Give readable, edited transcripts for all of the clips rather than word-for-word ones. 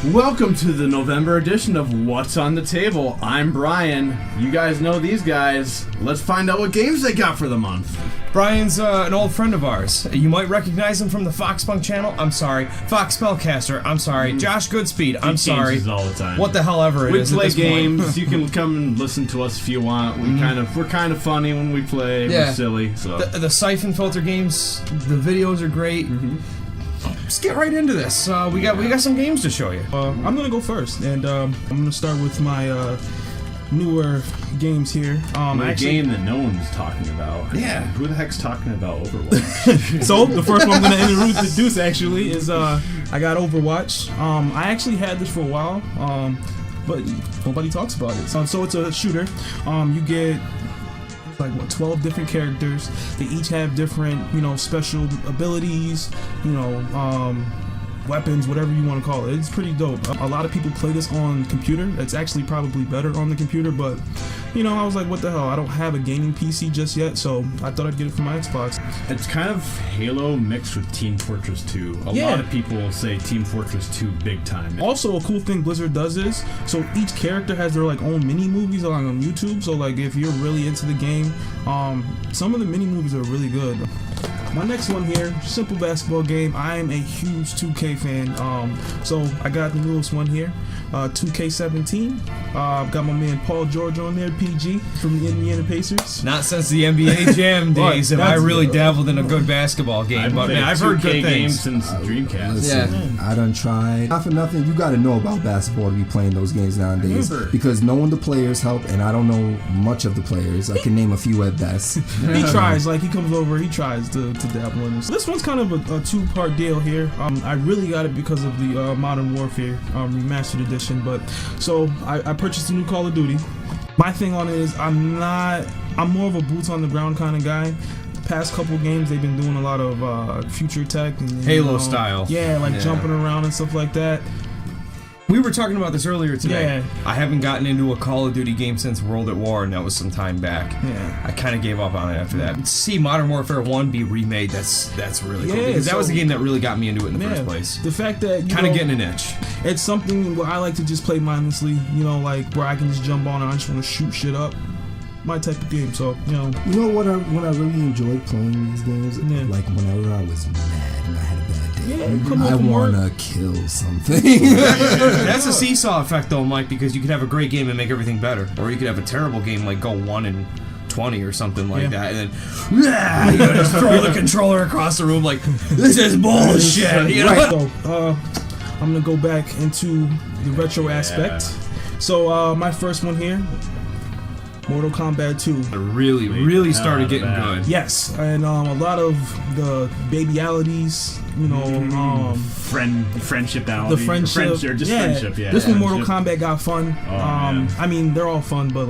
Welcome to the November edition of What's on the Table. I'm Brian. You guys know these guys. Let's find out what games they got for the month. Brian's an old friend of ours. You might recognize him from the Foxpunk channel. I'm sorry. Fox Spellcaster. I'm sorry. Josh Goodspeed. I'm sorry. All the time. What the hell ever it we is. We play at this games. point. You can come and listen to us if you want. We're kind of funny when we play. Yeah. We're silly. So the Siphon Filter games. The videos are great. Let's get right into this. We got some games to show you. I'm gonna go first, and I'm gonna start with my newer games here. a game that no one's talking about. Yeah. Who the heck's talking about Overwatch? So the first one I'm gonna introduce actually is I got Overwatch. I actually had this for a while, but nobody talks about it. So it's a shooter. You get 12 different characters. They each have different, special abilities, weapons, whatever you want to call it. It's pretty dope. A lot of people play this on computer. It's actually probably better on the computer, but I was like, what the hell? I don't have a gaming PC just yet, so I thought I'd get it for my Xbox. It's kind of Halo mixed with Team Fortress 2. A lot of people say Team Fortress 2 big time. Also, a cool thing Blizzard does is, so each character has their own mini movies on YouTube. So if you're really into the game, some of the mini movies are really good. My next one here, simple basketball game. I am a huge 2K fan, so I got the newest one here, 2K17. I've got my man Paul George on there, PG, from the Indiana Pacers. Not since the NBA Jam days have I really dabbled in a good basketball game, but man, I've heard good things. Since Dreamcast. Listen, I done tried. Not for nothing, you got to know about basketball to be playing those games nowadays, because knowing the players help, and I don't know much of the players. I can name a few at best. He tries, he comes over, he tries to dabble in this. This one's kind of a two-part deal here. I really got it because of the Modern Warfare Remastered Edition, but so I purchased a new Call of Duty. My thing on it is I'm more of a boots on the ground kind of guy. Past couple games they've been doing a lot of future tech and Halo style. Yeah, jumping around and stuff like that. We were talking about this earlier today. Yeah. I haven't gotten into a Call of Duty game since World at War, and that was some time back. Yeah. I kind of gave up on it after that. See Modern Warfare 1 be remade, that's really cool. Yeah, Because that was the game that really got me into it in the first place. The fact that kind of getting an itch. It's something where I like to just play mindlessly, where I can just jump on and I just want to shoot shit up. My type of game, so You know what? When I really enjoyed playing these games, whenever I was mad and I had a bad day, I want to kill something. That's a seesaw effect, though, Mike, because you could have a great game and make everything better, or you could have a terrible game like go 1-20 or something like that, and then just throw the controller across the room like this is bullshit. Right. So I'm gonna go back into the retro aspect. So my first one here. Mortal Kombat 2. Really started getting good. Yes, and a lot of the babyalities, friendshipality. The friendship, friendship, yeah. This one, Mortal Kombat, got fun. Man. I mean, they're all fun, but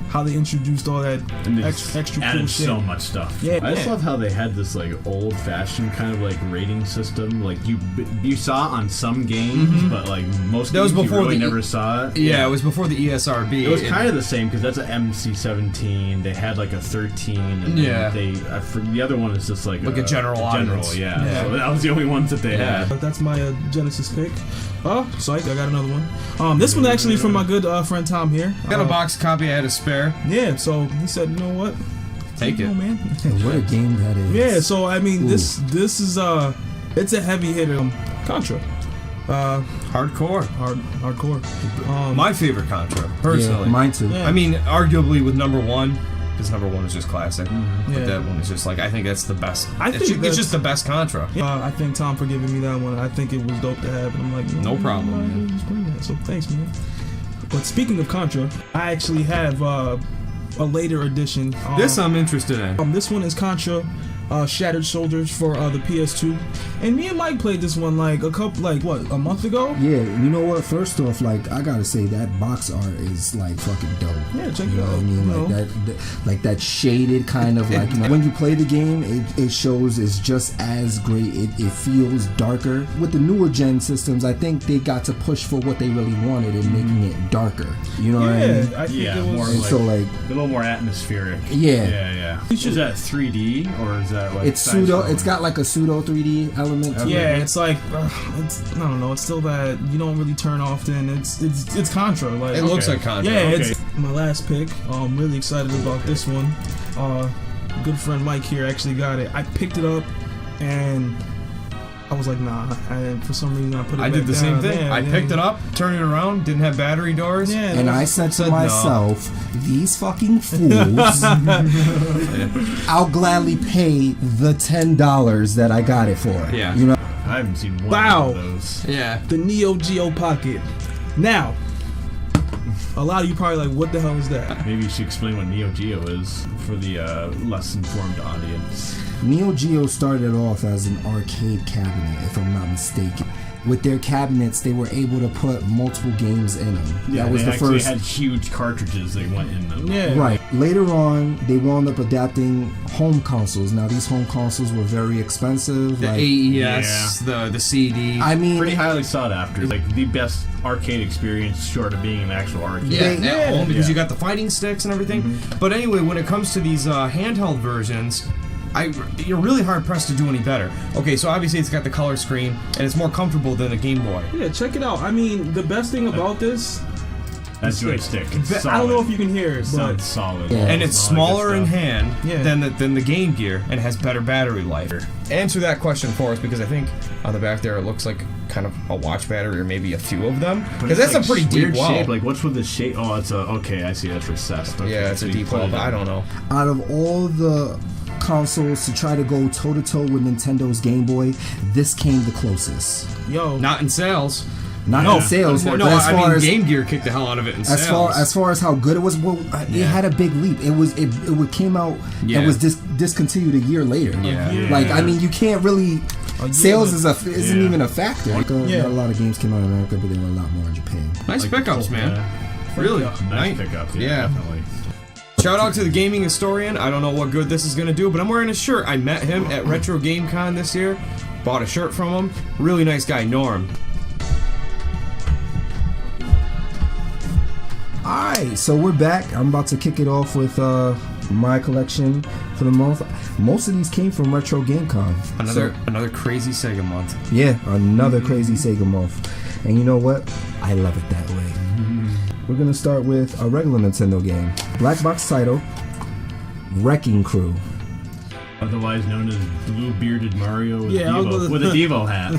how they introduced all that extra cool shit. So much stuff. Yeah, I just love how they had this old-fashioned kind of rating system. You saw on some games, but most that was games before you really never saw it. Yeah, it was before the ESRB. It was kind of the same because that's an MC-17. They had a 13, and the other one is just a general audience. Yeah. So that was the only ones that they had. That's my Genesis pick. Oh, psych! I got another one. This one actually from my good friend Tom here. Got a box copy I had to spare. Yeah, so he said, you know what? Take it, man. What a game that is. Yeah, so I mean, this is it's a heavy hitter. Contra. Hardcore. Hardcore. My favorite Contra, personally. Yeah, mine too. Yeah. I mean, arguably with number one, because number one is just classic. Yeah. But that one is just I think that's the best. It's just the best Contra. I thank Tom for giving me that one. I think it was dope to have, and I'm like, no problem, man. Just bring that. So thanks, man. But speaking of Contra, I actually have a later edition. This I'm interested in. This one is Contra Shattered Soldiers for the PS2, and me and Mike played this one a month ago. Yeah, you know what? First off, I gotta say that box art is fucking dope. Yeah, check it out. You know what I mean? That shaded kind of when you play the game, it shows it's just as great. It feels darker. With the newer gen systems, I think they got to push for what they really wanted in making it darker. You know what I mean? I think it was more a little more atmospheric. Yeah. Is that 3D or is that that like? It's pseudo. It's got like a pseudo 3D element. To Yeah, it. it's like I don't know. It's still that you don't really turn often. It's Contra. Like It looks like Contra. yeah, Okay. it's my last pick. I'm really excited about this one. Good friend Mike here actually got it. I picked it up and I was like, nah. And for some reason, I put it. I back did the same down. thing. Yeah, I yeah. picked it up, turned it around, didn't have battery doors. Yeah, And I said to no. myself, these fucking fools, I'll gladly pay the $10 that I got it for. Yeah. You know, I haven't seen one Wow. of those. Yeah. the Neo Geo Pocket. Now, a lot of you probably like, what the hell is that? Maybe you should explain what Neo Geo is for the less informed audience. Neo Geo started off as an arcade cabinet, if I'm not mistaken. With their cabinets, they were able to put multiple games in them. Yeah, that was they the actually first. had huge cartridges that went in them. Yeah. Right. Later on, they wound up adapting home consoles. Now, these home consoles were very expensive. The like, AES, the CD. I mean, Pretty highly sought after. Like the best arcade experience short of being an actual arcade. Yeah, They- at home because Yeah. you got the fighting sticks and everything. But anyway, when it comes to these handheld versions, you're really hard pressed to do any better. Okay, so obviously it's got the color screen and it's more comfortable than a Game Boy. Yeah, check it out. I mean, the best thing about this, That joystick. It's I don't know solid. if you can hear it, It but sounds solid. Yeah. And it's a lot of good smaller in stuff. hand Yeah. than the Game Gear and has better battery life. Answer that question for us because I think on the back there it looks like kind of a watch battery or maybe a few of them. But Because it's that's a like pretty deep weird well. shape. Like what's with the shape? Oh, it's a okay. I see. That's recessed. Okay, Yeah, it's so a you deep put well, it but in. I don't know. out of all the consoles to try to go toe-to-toe with Nintendo's Game Boy, this came the closest. yo, Not in sales. Not No. in sales, No, but no, as I far mean as Game Gear kicked the hell out of it in sales. as far as how good it was, well, it Yeah. had a big leap. It came out Yeah. and was discontinued a year later. Yeah. Yeah. Like I mean, you can't really. year Sales later. isn't Yeah. even a factor. Like, Yeah. not a lot of games came out in America, but they were a lot more in Japan. Nice Like, pickups, man. yeah. Really Nice pickup. Yeah, Yeah. definitely. Shout out to the gaming historian. I don't know what good this is gonna do, but I'm wearing a shirt. I met him at Retro Game Con this year. Bought a shirt from him. Really nice guy, Norm. Alright, so we're back. I'm about to kick it off with my collection for the month. Most of these came from Retro Game Con. Another crazy Sega month. Yeah, another crazy Sega month. And you know what? I love it that way. We're gonna start with a regular Nintendo game. Black box title, Wrecking Crew. Otherwise known as Blue Bearded Mario with, Yeah, I'll go Devo, with a Devo hat.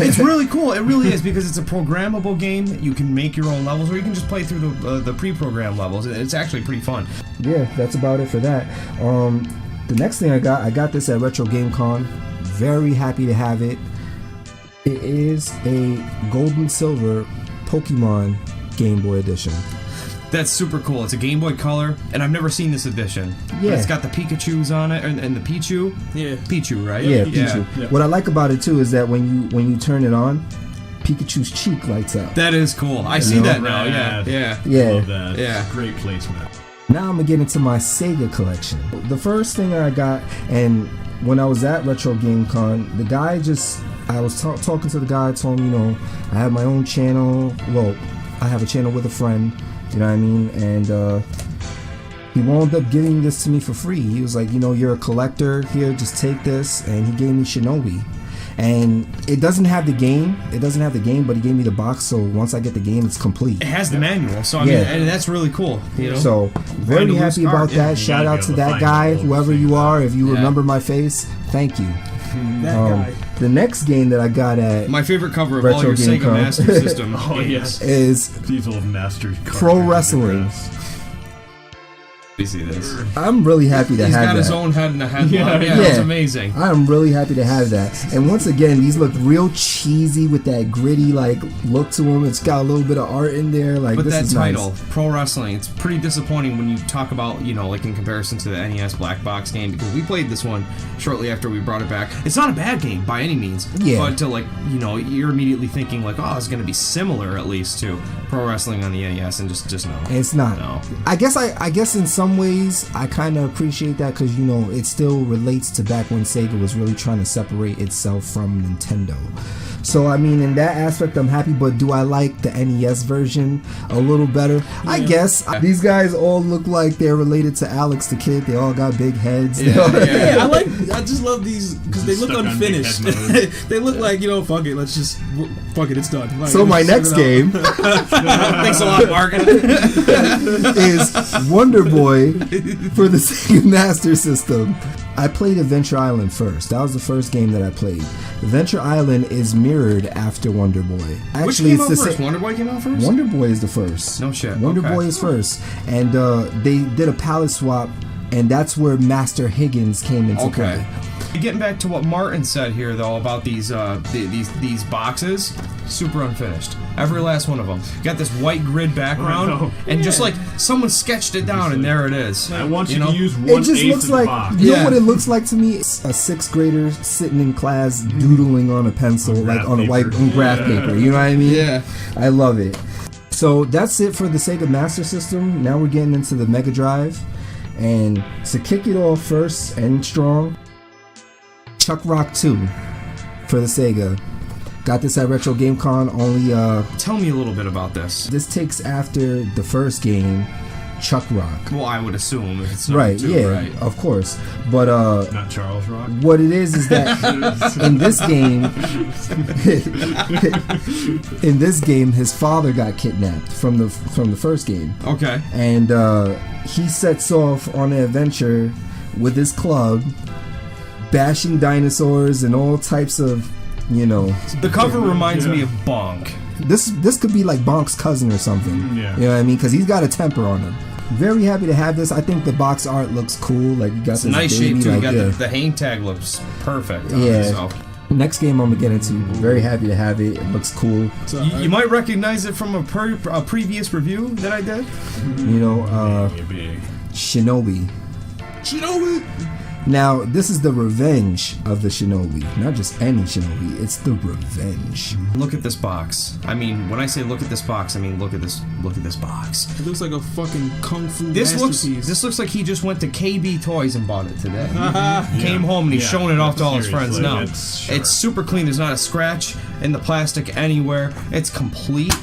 It's really cool. It really is because it's a programmable game. You can make your own levels, or you can just play through the pre-programmed levels. It's actually pretty fun. Yeah, that's about it for that. The next thing I got this at Retro Game Con. Very happy to have it. It is a gold and silver Pokemon Game Boy edition. That's super cool. It's a Game Boy Color, and I've never seen this edition. But Yeah. it's got the Pikachus on it, and the Pichu. yeah. Pichu, right? Yeah, Pichu. Yeah. What I like about it too is that when you turn it on, Pikachu's cheek lights up. That is cool. I see know? that now. Yeah, Rad. yeah. Yeah. Love that. Yeah. Great placement. Now I'm gonna get into my Sega collection. The first thing I got, and when I was at Retro Game Con, the guy I was talking to the guy, told me, I have my own channel. Well, I have a channel with a friend, you know what I mean? And he wound up giving this to me for free. He was like, you're a collector, here, just take this. And he gave me Shinobi. And it doesn't have the game, but he gave me the box, so once I get the game, it's complete. It has the manual, so I mean, Yeah. and that's really cool. You know. So very Find a loose happy card, about yeah. that. You Shout gotta out be to able to that find guy, it all whoever at the you same are. If you Yeah. remember my face, thank you. That guy. The next game that I got at My favorite cover of all Retro your Game Sega Con. Master System. Oh, yes. is People have mastered Pro Wrestling. You see this? I'm really happy to He's have got that. his own head in a headlock. Yeah. Yeah, that's amazing. I'm really happy to have that. And once again, these look real cheesy with that gritty look to them. It's got a little bit of art in there. Like But this that is title, nice. Pro Wrestling, it's pretty disappointing when you talk about, in comparison to the NES Black Box game, because we played this one shortly after we brought it back. It's not a bad game by any means. Yeah. But to you're immediately thinking oh, it's going to be similar at least to Pro Wrestling on the NES, and just no. It's not. No. I guess in some ways I kind of appreciate that because it still relates to back when Sega was really trying to separate itself from Nintendo. So I mean, in that aspect, I'm happy. But do I like the NES version a little better? I guess these guys all look like they're related to Alex the Kid. They all got big heads. Yeah, I just love these because they look Stuck on unfinished. big head They look like, fuck it, fuck it, it's done. Like, So my let's next sort it game Thanks a lot, Mark. is Wonder Boy for the Sega Master System. I played Adventure Island first. That was the first game that I played. Adventure Island is mirrored after Wonder Boy. Actually, Which came out it's the first? Wonder Boy came out first? Wonder Boy is the first. No shit. Wonder Okay. Boy is first, and they did a palette swap, and that's where Master Higgins came into play. Getting back to what Martin said here, though, about these boxes, super unfinished. Every last one of them. Got this white grid I know. background, and just like someone sketched it down, and there it is. I want you know? to use It one just eighth looks of the like, box. you know Yeah. what it looks like to me? It's a sixth grader sitting in class doodling on a pencil, On like graph on a white paper. on graph Yeah. paper. You know what I mean? Yeah. I love it. So that's it for the Sega Master System. Now we're getting into the Mega Drive, and to kick it off first and strong, Chuck Rock 2 for the Sega. Got this at Retro Game Con. Only Tell me a little bit about this. this takes after the first game, Chuck Rock. Well, I would assume if it's number Right, 2, yeah, right? of course. But Not Charles Rock. what it is that in this game, in this game, his father got kidnapped from the first game, Okay. and he sets off on an adventure with his club, bashing dinosaurs and all types of, The cover reminds me of Bonk. This could be like Bonk's cousin or something. Yeah. You know what I mean? Because he's got a temper on him. Very happy to have this. I think the box art looks cool. Like you got It's this a nice baby, shape too. like, You got yeah. the hang tag looks perfect. On Yeah. it, so. Next game I'm gonna get into. Very happy to have it. It looks cool. You might recognize it from a previous review that I did. Maybe. Shinobi. Now, this is the revenge of the Shinobi. Not just any Shinobi, it's the revenge. Look at this box. I mean, when I say look at this box, I mean look at this box. It looks like a fucking kung fu This masterpiece. looks like he just went to KB Toys and bought it today. Came home and he's showing it off to all his friends seriously, now. it's Super clean. There's not a scratch in the plastic anywhere. It's complete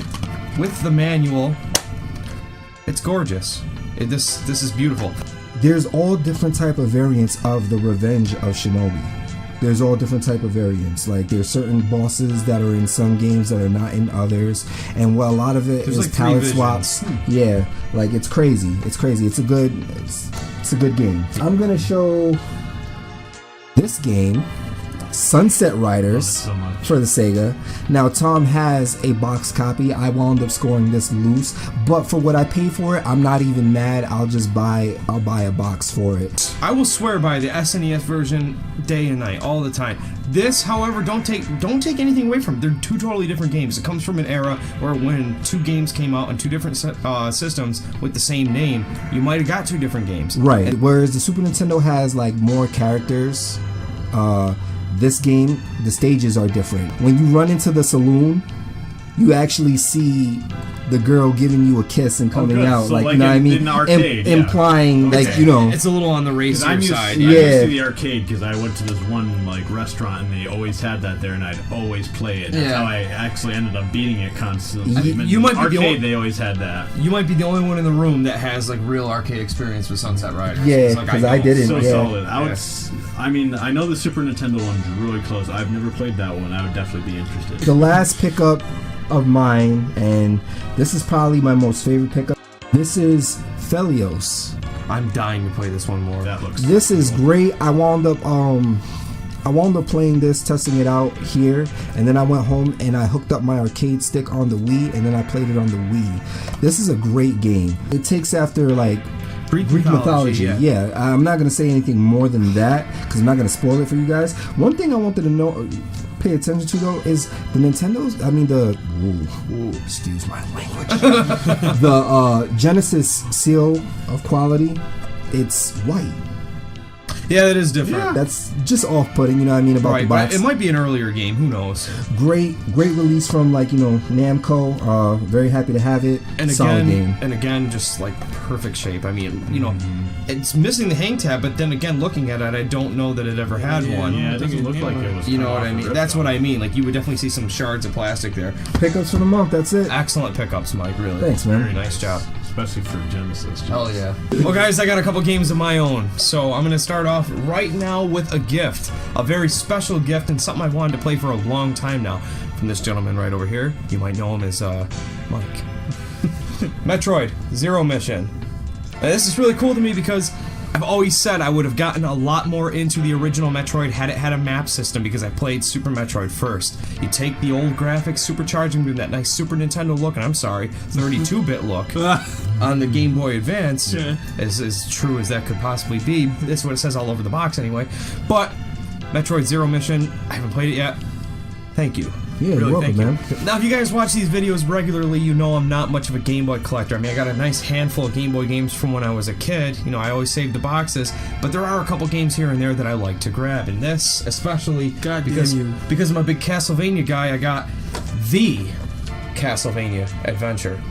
with the manual. It's gorgeous. This is beautiful. There's all different type of variants of the revenge of Shinobi. There's all different type of variants. Like there's certain bosses that are in some games that are not in others, and a lot of it There's is like 3 palette visions. swaps. Yeah, like it's crazy. It's crazy. It's a good game. I'm gonna show this game, Sunset Riders, so much. for the Sega. Now Tom has a box copy. I wound up scoring this loose, but for what I paid for it, I'm not even mad. I'll buy a box for it. I will swear by the SNES version day and night, all the time. This, however, don't take anything away from it. They're 2 totally different games. It comes from an era where when 2 games came out on 2 different systems with the same name, you might have got 2 different games. Right. And Whereas the Super Nintendo has like more characters. This game, the stages are different. When you run into the saloon, you actually see the girl giving you a kiss and coming good. out, So, like, like you know what I in mean? the arcade, yeah. Implying, like, Okay. you know. it's a little on the racier I'm used, side. I'm used Yeah. to the arcade because I went to this one restaurant and they always had that there and I'd always play it. That's Yeah. how I actually ended up beating it constantly. You might be the arcade. only- They always had that. You might be the only one in the room that has like real arcade experience with Sunset Riders. Yeah, It's like, 'cause I know. didn't. So Yeah. solid. I mean, I know the Super Nintendo one's really close. I've never played that one. I would definitely be interested. The last pickup of mine, and this is probably my most favorite pickup. This is Phelios. I'm dying to play this one more. That looks. This is great. I wound up playing this, testing it out here, and then I went home and I hooked up my arcade stick on the Wii, and then I played it on the Wii. This is a great game. It takes after like Greek mythology. Yeah, I'm not gonna say anything more than that because I'm not gonna spoil it for you guys. One thing I wanted to know, pay attention to though, is the Nintendo's. I mean excuse my language. The Genesis seal of quality. It's white. Yeah, that is different. That's just off-putting, you know what I mean, about Right, the but box. it might be an earlier game. Who knows? Great release from, like, you know, Namco. Very happy to have it. And Solid game. again, just like perfect shape. I mean, you know, it's missing the hang tab, but then again, looking at it, I don't know that it ever had one. Yeah, it doesn't look like it was. You know cut what off I or mean? ripped That's what off. I mean. Like, you would definitely see some shards of plastic there. Pickups for the month, that's it. Excellent pickups, Mike. Really. Thanks, man. Very Nice job. Especially for Genesis. Yeah. Well, guys, I got a couple games of my own, so I'm going to start off right now with a gift. A very special gift and something I've wanted to play for a long time now. From this gentleman right over here. You might know him as Mike. Metroid Zero Mission. Now, this is really cool to me because I've always said I would have gotten a lot more into the original Metroid had it had a map system because I played Super Metroid first. You take the old graphics, supercharge them to that nice Super Nintendo look, and I'm sorry, 32-bit look on the Game Boy Advance, as true as that could possibly be. That's what it says all over the box anyway. But Metroid Zero Mission, I haven't played it yet. Thank you. Yeah, you're welcome, man. Now, if you guys watch these videos regularly, you know I'm not much of a Game Boy collector. I mean, I got a nice handful of Game Boy games from when I was a kid. You know, I always save the boxes, but there are a couple games here and there that I like to grab. And this, especially because I'm a big Castlevania guy, I got the Castlevania Adventure.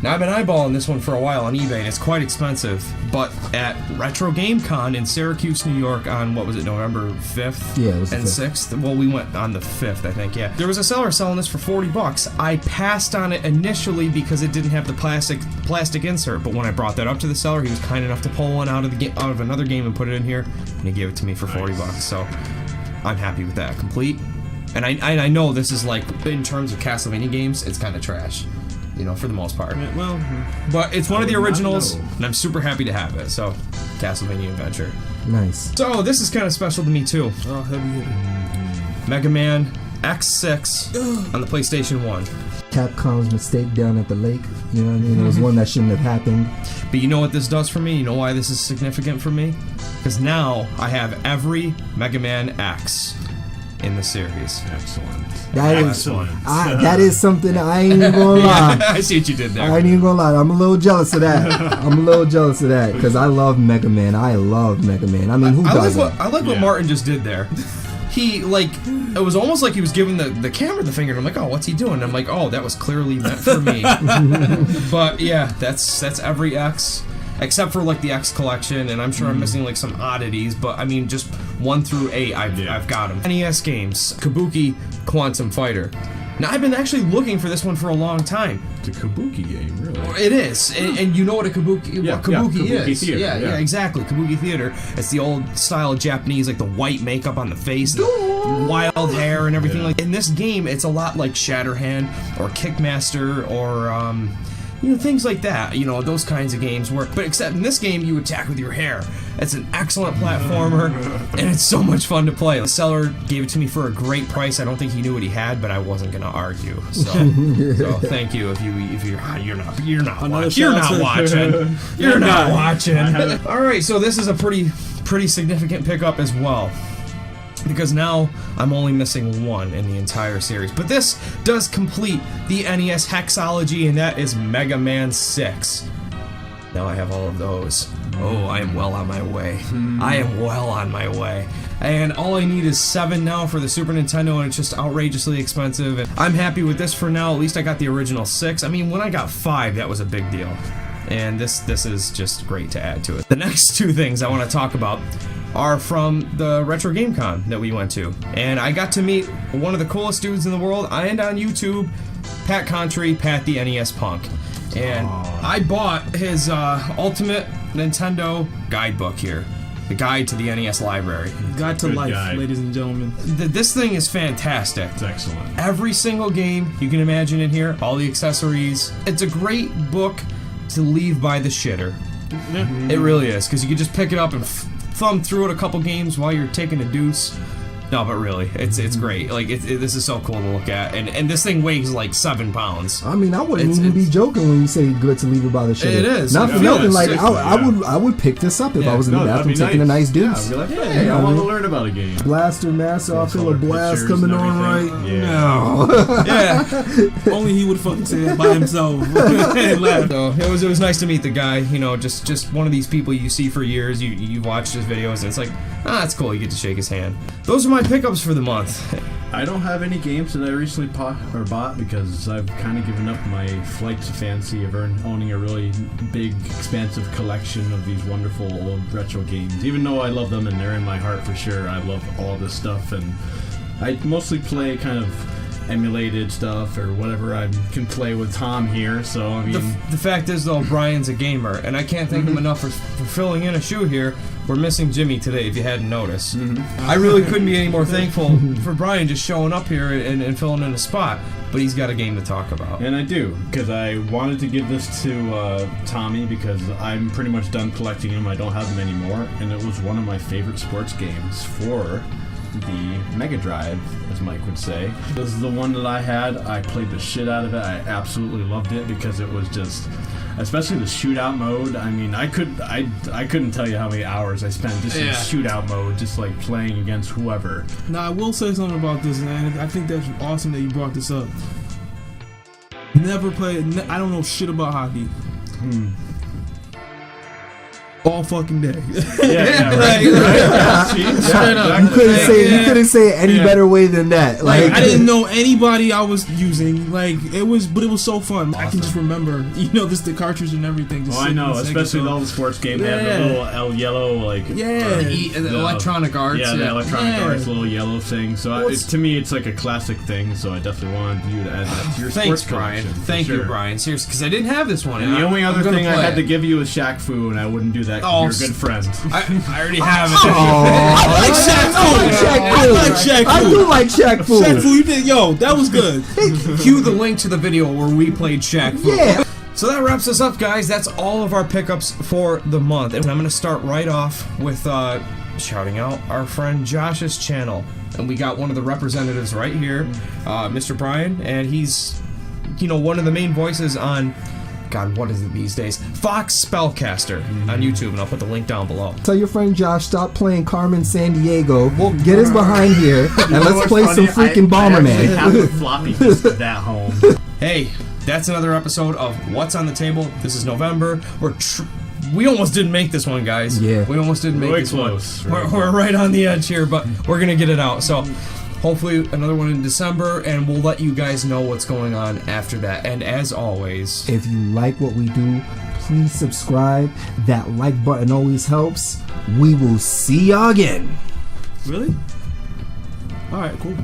Now, I've been eyeballing this one for a while on eBay, and it's quite expensive. But at Retro Game Con in Syracuse, New York, on what was it, November 5th? Yeah, it was and the 6th. Well, we went on the 5th, I think. Yeah, there was a seller selling this for $40. I passed on it initially because it didn't have the plastic insert. But when I brought that up to the seller, he was kind enough to pull one out of another game and put it in here, and he gave it to me for $40. So I'm happy with that. Complete. And I know this is like, in terms of Castlevania games, it's kind of trash. You know, for the most part. Well, But it's one of the would not originals, know. and I'm super happy to have it. So, Castlevania Adventure. Nice. So, this is kind of special to me, too. oh, heavy hitter. Mega Man X6 on the PlayStation 1. Capcom's mistake down at the lake. You know what I mean? It was one that shouldn't have happened. But you know what this does for me? You know why this is significant for me? Because now I have every Mega Man X in the series. Excellent. That is something I ain't even gonna lie. I see what you did I there. ain't even gonna lie. I'm a little jealous of that. Because I love Mega Man. I mean, who I doesn't? like what Martin just did there. He, like, it was almost like he was giving the camera the finger, and I'm like, oh, what's he doing? And I'm like, oh, that was clearly meant for me. But yeah, that's every X, except for like the X collection, and I'm sure I'm missing like some oddities, but I mean, just 1 through 8, I've got them. NES games, Kabuki Quantum Fighter. Now, I've been actually looking for this one for a long time. It's a Kabuki game, really. It is, and you know what a Kabuki Kabuki is. Theater, yeah, exactly. Kabuki Theater. It's the old style Japanese, like the white makeup on the face, the wild hair, and everything. Like in this game, it's a lot like Shatterhand or Kickmaster or things like that. You know, those kinds of games work. But except in this game, you attack with your hair. It's an excellent platformer, and it's so much fun to play. The seller gave it to me for a great price. I don't think he knew what he had, but I wasn't gonna argue. So thank you if you're not watching. All right, so this is a pretty significant pickup as well. Because now I'm only missing one in the entire series. But this does complete the NES hexology, and that is Mega Man 6. Now I have all of those. Oh, I am well on my way. I am well on my way. And all I need is 7 now for the Super Nintendo, and it's just outrageously expensive. And I'm happy with this for now. At least I got the original 6. I mean, when I got 5, that was a big deal. And this is just great to add to it. The next 2 things I want to talk about are from the Retro Game Con that we went to. And I got to meet one of the coolest dudes in the world, and on YouTube, Pat Contry, Pat the NES Punk. And I bought his Ultimate Nintendo guidebook here. The guide to the NES library. Guide to Good life, guide. ladies and gentlemen. This thing is fantastic. It's excellent. Every single game you can imagine in here, all the accessories. It's a great book to leave by the shitter. It really is, because you can just pick it up and thumb through it a couple games while you're taking a deuce. No, but really, it's great. Like this is so cool to look at, and this thing weighs like 7 pounds. I mean, I wouldn't It's- even be it's- joking when you say good to leave it by the shitter. It is. Not for Yeah, nothing. it's Like sick, I would pick this up if I was in the that'd bathroom be taking a nice Yeah, deuce. I'd be like, Yeah, hey, you I know want what to I learn about a game. Blaster master, I feel a Color blast pictures coming and on right everything. Yeah. now. Yeah. Only he would fucking say that by himself and laugh. So it was nice to meet the guy. You know, just one of these people you see for years. You watch his videos, and it's like, it's cool. You get to shake his hand. Those are my pickups for the month. I don't have any games that I recently bought because I've kind of given up my flight to fancy of owning a really big, expansive collection of these wonderful old retro games. Even though I love them and they're in my heart for sure, I love all this stuff, and I mostly play kind of emulated stuff or whatever I can play with Tom here. So I mean, The fact is, though, Brian's a gamer, and I can't thank him enough for filling in a shoe here. We're missing Jimmy today, if you hadn't noticed. I really couldn't be any more thankful for Brian just showing up here and filling in a spot, but he's got a game to talk about. and I do, because I wanted to give this to Tommy because I'm pretty much done collecting them. I don't have them anymore, and it was one of my favorite sports games for the Mega Drive, as Mike would say. This is the one that I had. I played the shit out of it. I absolutely loved it because it was just, especially the shootout mode. I mean, I couldn't tell you how many hours I spent just in shootout mode, just like playing against whoever. Now, I will say something about this, man. I think that's awesome that you brought this up. Never played. I don't know shit about hockey. All fucking day. Yeah, right. Straight up. You couldn't say it any better way than that. Like, I didn't know anybody I was using. Like, it was so fun. I can just remember, just the cartridge and everything. Just Oh, I sitting know, in the especially Sega with all the sports games. They have Yeah. the little L yellow, like Yeah. The Electronic Arts. yeah, the Electronic Yeah. Arts little yellow thing. So Well, to me, it's like a classic thing. So I definitely wanted you to add that to your Thanks, sports Brian. collection. for Thank you, sure. Brian. Seriously, because I didn't have this one. And the only I'm other gonna thing I play had to it. give you was Shaq Fu, and I wouldn't do that. 'Cause Oh, you're a good friend. I already have it. I like Shaq Fu. I do like Shaq Fu. Shaq Fu, you did, that was good. Cue the link to the video where we played Shaq Fu. Yeah. So that wraps us up, guys. That's all of our pickups for the month. And I'm going to start right off with shouting out our friend Josh's channel. And we got one of the representatives right here, Mr. Brian. And he's, one of the main voices on, God, what is it these days? Fox Spellcaster on YouTube. And I'll put the link down below. Tell your friend Josh, stop playing Carmen San Diego. Get his behind here and let's play some freaking Bomberman. I have the floppy disk of that home. Hey, that's another episode of What's on the Table. This is November. We almost didn't make this one, guys. Yeah. We almost didn't make Really this close. one. We're right on the edge here, but we're going to get it out. So hopefully another one in December, and we'll let you guys know what's going on after that. And as always, If you like what we do, please subscribe. That like button always helps. We will see y'all again. Really? All right, cool.